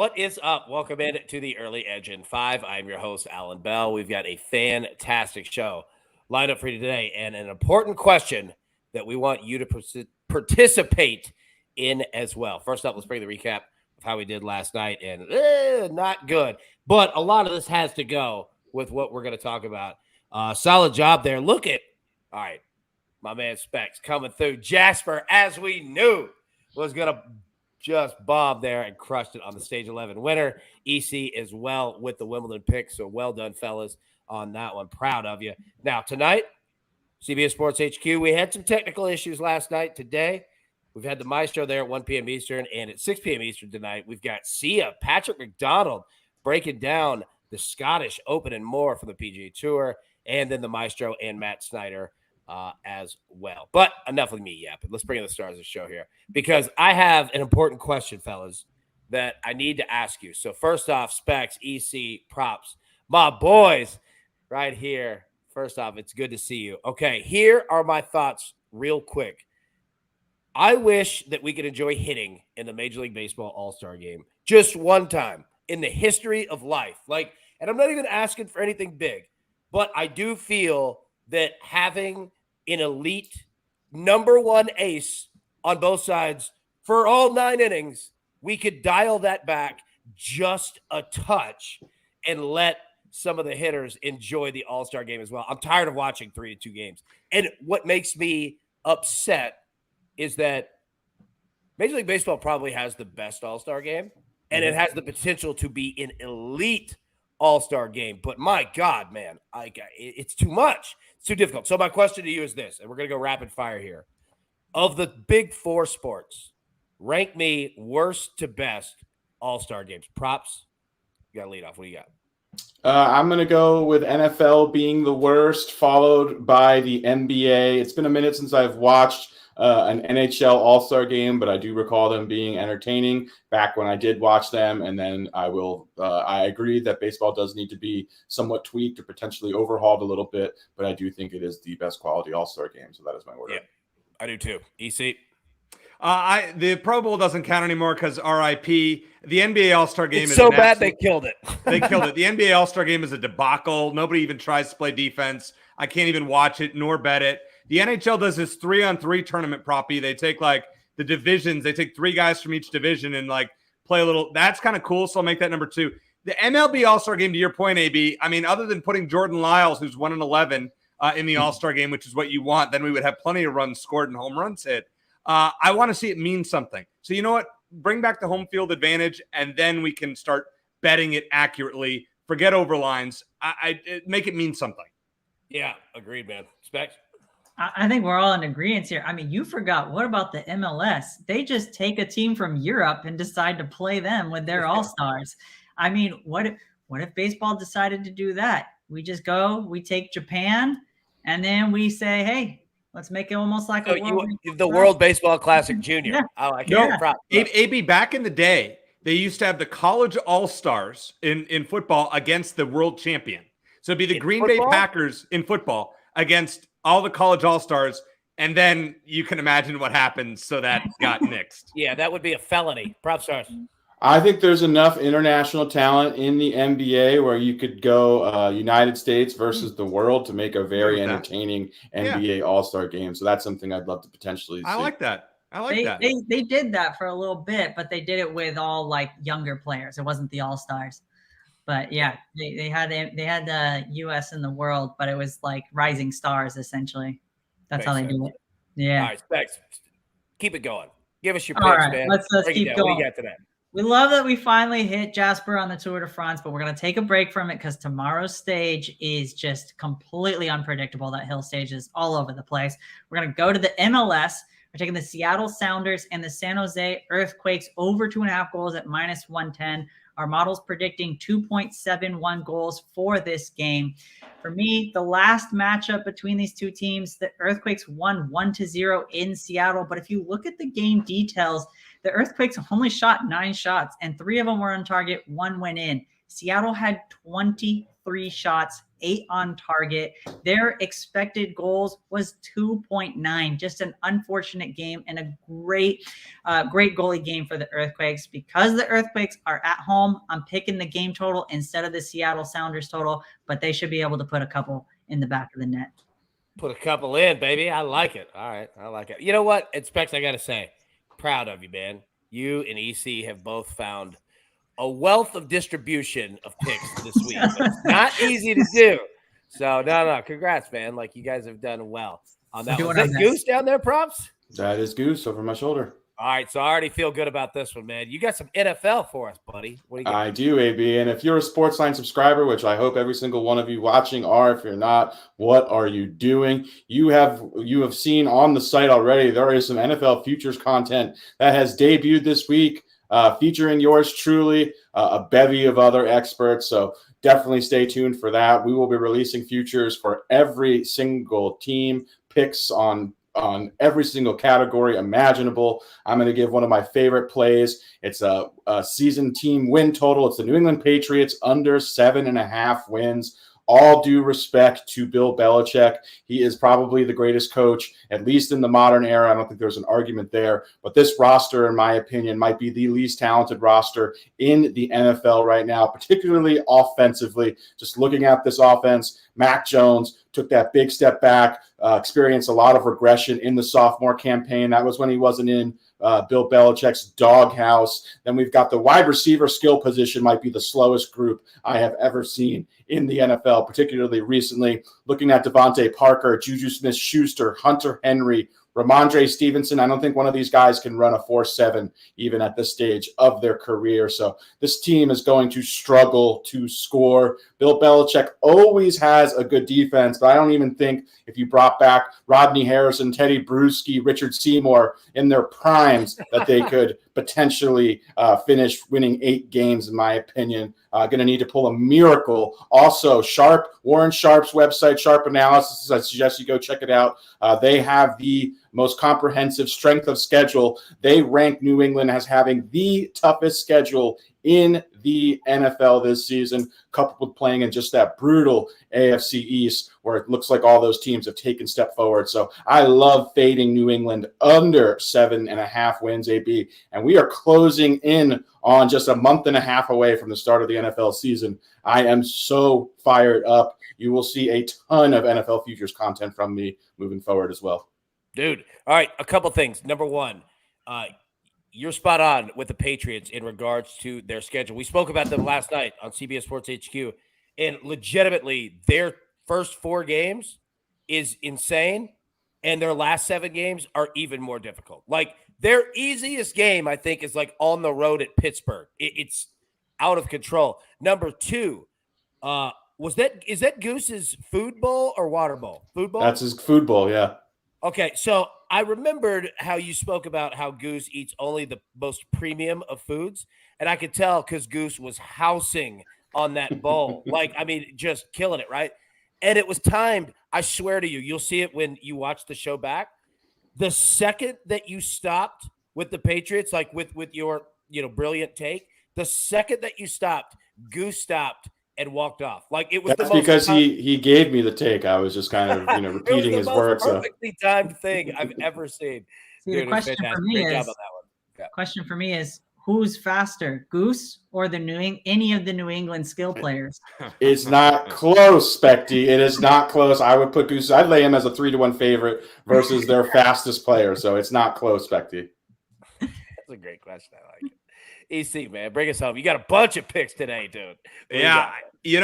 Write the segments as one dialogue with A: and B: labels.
A: What is up? Welcome in to the Early Edge in 5. I'm your host, Allan Bell. We've got a fantastic show lined up for you today and an important question that we want you to participate in as well. First up, let's bring the recap of how we did last night, and not good. But a lot of this has to go with what we're going to talk about. Solid job there. All right, my man Specs coming through. Jasper, as we knew, was going to just bombed there and crushed it on the Stage 11 winner. EC as well with the Wimbledon Picks. So well done, fellas, on that one. Proud of you. Now, tonight, CBS Sports HQ, we had some technical issues last night. Today, we've had the Maestro there at 1 p.m. Eastern, and at 6 p.m. Eastern tonight, we've got Sia, Patrick McDonald, breaking down the Scottish Open and more for the PGA Tour, and then the Maestro and Matt Snyder as well. But enough of me yapping. Let's bring in the stars of the show here, because I have an important question, fellas, that I need to ask you. So first off, Specs, EC, Props, my boys right here. First off, it's good to see you. Okay, here are my thoughts real quick. I wish that we could enjoy hitting in the Major League Baseball All-Star game just one time in the history of life. And I'm not even asking for anything big, but I do feel that having an elite number one ace on both sides for all 9 innings, we could dial that back just a touch and let some of the hitters enjoy the All-Star game as well. I'm tired of watching 3-2 games. And what makes me upset is that Major League Baseball probably has the best All-Star game, and it has the potential to be an elite All-Star game. But my God, man, it's too much. It's too difficult. So my question to you is this, and we're going to go rapid fire here. Of the big 4 sports, rank me worst to best All-Star games. Props, you got to lead off. What do you got?
B: I'm going to go with NFL being the worst, followed by the NBA. It's been a minute since I've watched an NHL All-Star game, but I do recall them being entertaining back when I did watch them. And then I agree that baseball does need to be somewhat tweaked or potentially overhauled a little bit, but I do think it is the best quality All-Star game. So that is my order.
A: Yeah, I do too. EC?
C: The Pro Bowl doesn't count anymore because RIP. The NBA All-Star game is
A: so bad they killed it.
C: They killed it. The NBA All-Star game is a debacle. Nobody even tries to play defense. I can't even watch it nor bet it. The NHL does this 3-on-3 tournament proppy. They take the divisions. They take 3 guys from each division and play a little. That's kind of cool. So I'll make that number 2. The MLB All-Star game, to your point, AB, I mean, other than putting Jordan Lyles, who's 1-11 in the All-Star game, which is what you want, then we would have plenty of runs scored and home runs hit. I want to see it mean something. So you know what? Bring back the home field advantage, and then we can start betting it accurately. Forget overlines. Make it mean something.
A: Yeah, agreed, man. Specs?
D: I think we're all in agreement here. I mean, you forgot, what about the MLS? They just take a team from Europe and decide to play them with their all-stars. I mean, what if baseball decided to do that? We just go, we take Japan, and then we say, hey, let's make it almost like
A: the World Baseball Classic Junior.
D: Yeah.
A: I like it.
C: No, AB, back in the day, they used to have the college all-stars in football against the world champion. So it'd be the Green Bay Packers in football against all the college all-stars, and then you can imagine what happens. So that got nixed.
A: Yeah, that would be a felony. PropStarz.
B: I think there's enough international talent in the NBA where you could go United States versus the world to make a very entertaining NBA All-Star game. So that's something I'd love to potentially see.
C: I like that.
D: They did that for a little bit, but they did it with all younger players. It wasn't the All-Stars. But yeah, they had the US and the world, but it was rising stars essentially. That's how they do it. Yeah.
A: All right, Specs. Keep it going. Give us your
D: all
A: picks,
D: right,
A: man.
D: Let's keep going.
A: What do you got today?
D: We love that we finally hit Jasper on the Tour de France, but we're going to take a break from it because tomorrow's stage is just completely unpredictable. That hill stage is all over the place. We're going to go to the MLS. We're taking the Seattle Sounders and the San Jose Earthquakes over 2.5 goals at -110. Our model's predicting 2.71 goals for this game. For me, the last matchup between these two teams, the Earthquakes won 1-0 in Seattle. But if you look at the game details, the Earthquakes only shot 9 shots, and 3 of them were on target, 1 went in. Seattle had 23 3 shots, 8 on target. Their expected goals was 2.9. Just an unfortunate game and a great goalie game for the Earthquakes. Because the Earthquakes are at home, I'm picking the game total instead of the Seattle Sounders total, but they should be able to put a couple in the back of the net.
A: Put a couple in, baby. I like it. All right. I like it. You know what? It's Specs, I got to say, proud of you, man. You and EC have both found a wealth of distribution of picks this week. It's not easy to do. So, no. Congrats, man. Like, you guys have done well on that. Was that Goose down there, Props?
B: That is Goose over my shoulder.
A: All right, so I already feel good about this one, man. You got some NFL for us, buddy. What do you got?
B: I do, AB. And if you're a SportsLine subscriber, which I hope every single one of you watching are, if you're not, what are you doing? You have seen on the site already, there is some NFL futures content that has debuted this week, featuring yours truly, a bevy of other experts. So definitely stay tuned for that. We will be releasing futures for every single team, picks on every single category imaginable. I'm going to give one of my favorite plays. It's a season team win total. It's the New England Patriots under 7.5 wins. All due respect to Bill Belichick. He is probably the greatest coach, at least in the modern era. I don't think there's an argument there. But this roster, in my opinion, might be the least talented roster in the NFL right now, particularly offensively. Just looking at this offense, Mac Jones took that big step back, experienced a lot of regression in the sophomore campaign. That was when he wasn't in Bill Belichick's doghouse. Then we've got the wide receiver skill position, might be the slowest group I have ever seen in the NFL, particularly recently. Looking at Devontae Parker, Juju Smith-Schuster, Hunter Henry, Ramondre Stevenson. I don't think one of these guys can run a 4.7 even at this stage of their career. So this team is going to struggle to score. Bill Belichick always has a good defense, but I don't even think if you brought back Rodney Harrison, Teddy Bruschi, Richard Seymour in their primes that they could potentially finish winning 8 games, in my opinion. Going to need to pull a miracle. Also, Warren Sharp's website, Sharp Analysis, I suggest you go check it out. They have the most comprehensive strength of schedule. They rank New England as having the toughest schedule in the NFL this season, coupled with playing in just that brutal AFC East, where it looks like all those teams have taken step forward. So I love fading New England under 7.5 wins, AB. And we are closing in on just a month and a half away from the start of the NFL season. I am so fired up. You will see a ton of NFL futures content from me moving forward as well.
A: Dude. All right. A couple things. Number one, you're spot on with the Patriots in regards to their schedule. We spoke about them last night on CBS Sports HQ, and legitimately their first 4 games is insane, and their last 7 games are even more difficult. Like, their easiest game, I think, is like on the road at Pittsburgh. It's out of control. Number 2, is that Goose's food bowl or water bowl? Food bowl?
B: That's his food bowl, yeah.
A: Okay, so I remembered how you spoke about how Goose eats only the most premium of foods, and I could tell because Goose was housing on that bowl. Like, I mean, just killing it, right? And it was timed. I swear to you, you'll see it when you watch the show back. The second that you stopped with the Patriots, like with your brilliant take, the second that you stopped, Goose stopped and walked off. Like, it was. That's the most
B: because he gave me the take. I was just kind of repeating his words.
A: Perfectly timed thing I've ever seen.
D: See, the question for me is who's faster, Goose or any of the New England skill players?
B: It's not close, Specty. It is not close. I would put Goose. I'd lay him as a 3-1 favorite versus their fastest player. So it's not close, Specty.
A: That's a great question. I like it. EC, man, bring us home. You got a bunch of picks today, dude.
C: Yeah,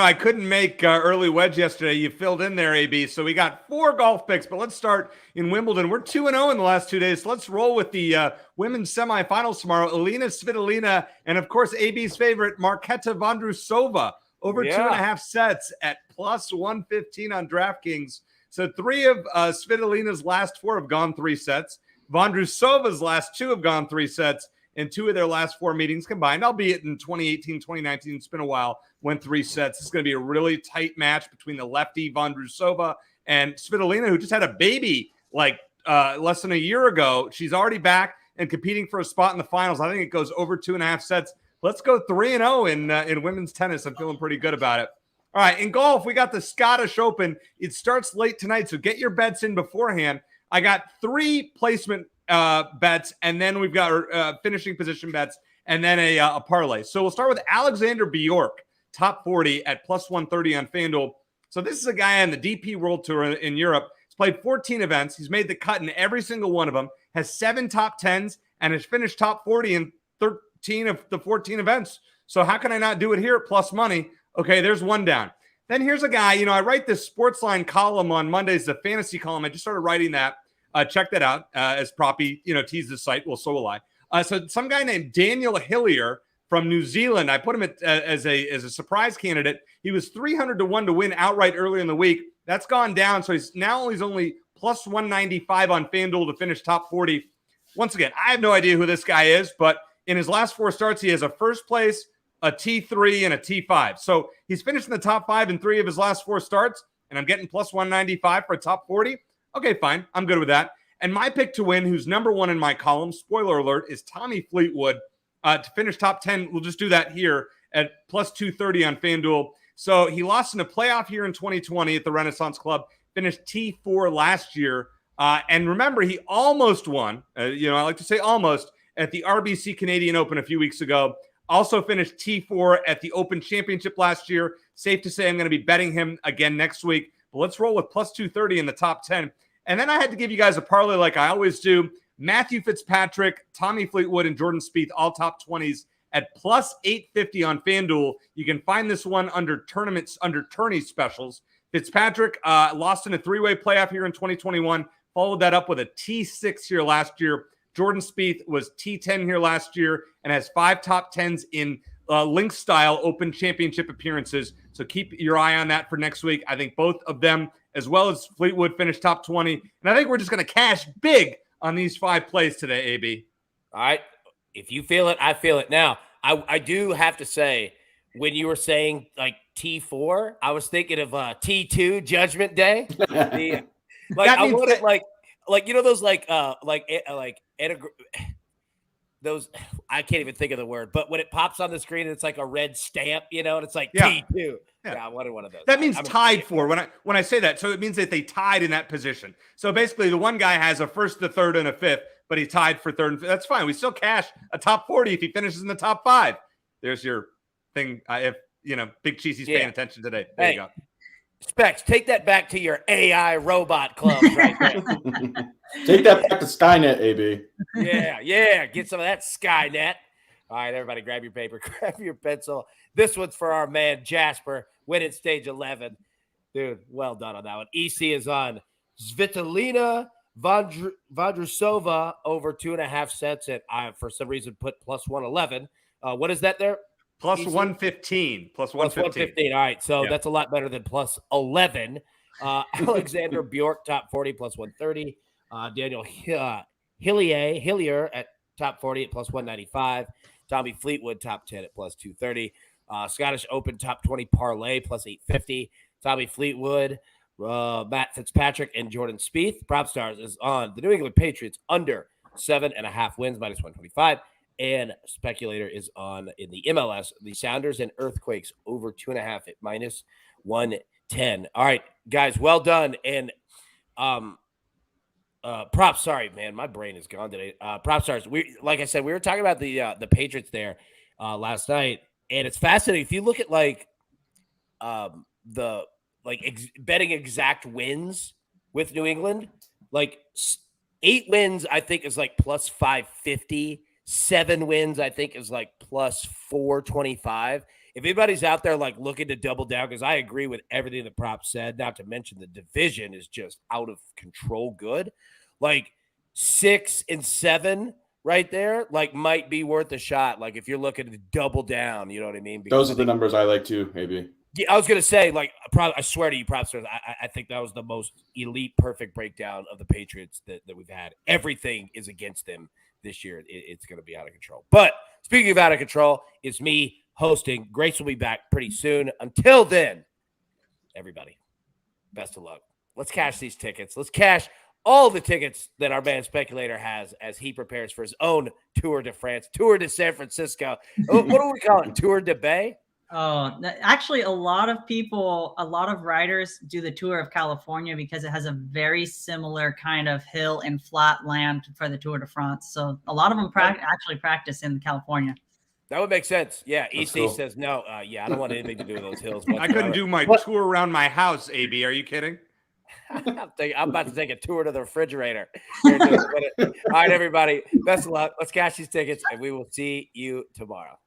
C: I couldn't make early wedge yesterday. You filled in there, AB. So we got 4 golf picks, but let's start in Wimbledon. We're 2-0 in the last 2 days. So let's roll with the women's semifinals tomorrow. Elina Svitolina and, of course, AB's favorite, Marketa Vondrousova, over 2.5 sets at plus 115 on DraftKings. So 3 of Svitolina's last 4 have gone 3 sets. Vondrousova's last 2 have gone 3 sets. And 2 of their last 4 meetings combined, albeit in 2018, 2019, it's been a while, went 3 sets. It's going to be a really tight match between the lefty Vondrousova and Svitolina, who just had a baby like less than a year ago. She's already back and competing for a spot in the finals. I think it goes over 2.5 sets. Let's go 3-0 in women's tennis. I'm feeling pretty good about it. All right, in golf, we got the Scottish Open. It starts late tonight, so get your bets in beforehand. I got 3 placement bets, and then we've got finishing position bets, and then a parlay. So we'll start with Alexander Bjork, top 40 at plus 130 on FanDuel. So this is a guy on the DP World Tour in Europe. He's played 14 events. He's made the cut in every single one of them, has 7 top 10s, and has finished top 40 in 13 of the 14 events. So how can I not do it here at plus money? Okay, there's one down. Then here's a guy, I write this SportsLine column on Mondays, the fantasy column. I just started writing that. Check that out as Proppy, tease the site. Well, so will I. So some guy named Daniel Hillier from New Zealand. I put him as a surprise candidate. He was 300 to 1 to win outright earlier in the week. That's gone down. So he's only plus 195 on FanDuel to finish top 40. Once again, I have no idea who this guy is, but in his last 4 starts, he has a first place, a T3, and a T5. So he's finished in the top 5 in 3 of his last 4 starts, and I'm getting plus 195 for a top 40. Okay, fine. I'm good with that. And my pick to win, who's number 1 in my column, spoiler alert, is Tommy Fleetwood to finish top 10. We'll just do that here at plus 230 on FanDuel. So he lost in a playoff here in 2020 at the Renaissance Club, finished T4 last year. And remember, he almost won, I like to say almost, at the RBC Canadian Open a few weeks ago. Also finished T4 at the Open Championship last year. Safe to say I'm going to be betting him again next week. But let's roll with plus 230 in the top 10. And then I had to give you guys a parlay like I always do. Matthew Fitzpatrick, Tommy Fleetwood, and Jordan Spieth, all top 20s at plus 850 on FanDuel. You can find this one under tourney specials. Fitzpatrick lost in a 3-way playoff here in 2021. Followed that up with a T6 here last year. Jordan Spieth was T10 here last year and has 5 top 10s in link-style Open Championship appearances. So keep your eye on that for next week. I think both of them, as well as Fleetwood, finished top 20. And I think we're just going to cash big on these 5 plays today, AB.
A: All right. If you feel it, I feel it. Now, I do have to say, when you were saying like T4, I was thinking of T2 Judgment Day. I wanted those, I can't even think of the word, but when it pops on the screen, it's like a red stamp, and it's like T2. Yeah, I wanted one of those.
C: That means tied for when I say that. So it means that they tied in that position. So basically the one guy has a first, a third, and a fifth, but he tied for third and fifth. That's fine. We still cash a top 40 if he finishes in the top 5. There's your thing. If Big Cheesy's paying attention today. There you go.
A: Specs, take that back to your AI robot clubs right there.
B: Take that back to Skynet, AB.
A: Yeah. Get some of that Skynet. All right, everybody, grab your paper, grab your pencil. This one's for our man Jasper, winning stage 11. Dude, well done on that one. EC is on Svitolina Vondrousova over 2.5 sets at, for some reason, put plus 111. What is that there?
C: Plus
A: EC?
C: 115. Plus 115.
A: All right, so that's a lot better than plus 11. Alexander Bjork, top 40, plus 130. Daniel Hillier at top 40 at plus 195. Tommy Fleetwood, top 10 at plus 230. Scottish Open, top 20 parlay, plus 850. Tommy Fleetwood, Matt Fitzpatrick, and Jordan Spieth. PropStarz is on the New England Patriots under 7.5 wins, minus 125. And Speculator is on in the MLS, the Sounders and Earthquakes over 2.5 at minus 110. All right, guys, well done. And props. Sorry, man, my brain is gone today. PropStarz. Like I said, we were talking about the Patriots there last night, and it's fascinating. If you look at betting exact wins with New England, 8 wins I think is plus 550. 7 wins I think is plus 425. If anybody's out there looking to double down, because I agree with everything the prop said, not to mention the division is just out of control good. 6 and 7 right there, might be worth a shot. If you're looking to double down, you know what I mean?
B: Because those are the numbers I like too, maybe.
A: Yeah, I was gonna say, I swear to you, PropStarz, I think that was the most elite, perfect breakdown of the Patriots that we've had. Everything is against them this year. It's going to be out of control. But speaking of out of control, it's me hosting. Grace will be back pretty soon. Until then, everybody, best of luck. Let's cash these tickets. Let's cash all the tickets that our man Speculator has as he prepares for his own Tour de France, Tour de San Francisco. What do we call it? Tour de Bay?
D: Actually, a lot of riders do the Tour of California because it has a very similar kind of hill and flat land for the Tour de France. So a lot of them actually practice in California.
A: That would make sense. Yeah, EC
B: cool.
A: says no. I don't want anything to do with those hills.
C: I couldn't do my tour around my house, AB. Are you kidding?
A: I'm about to take a tour to the refrigerator. All right, everybody. Best of luck. Let's cash these tickets, and we will see you tomorrow.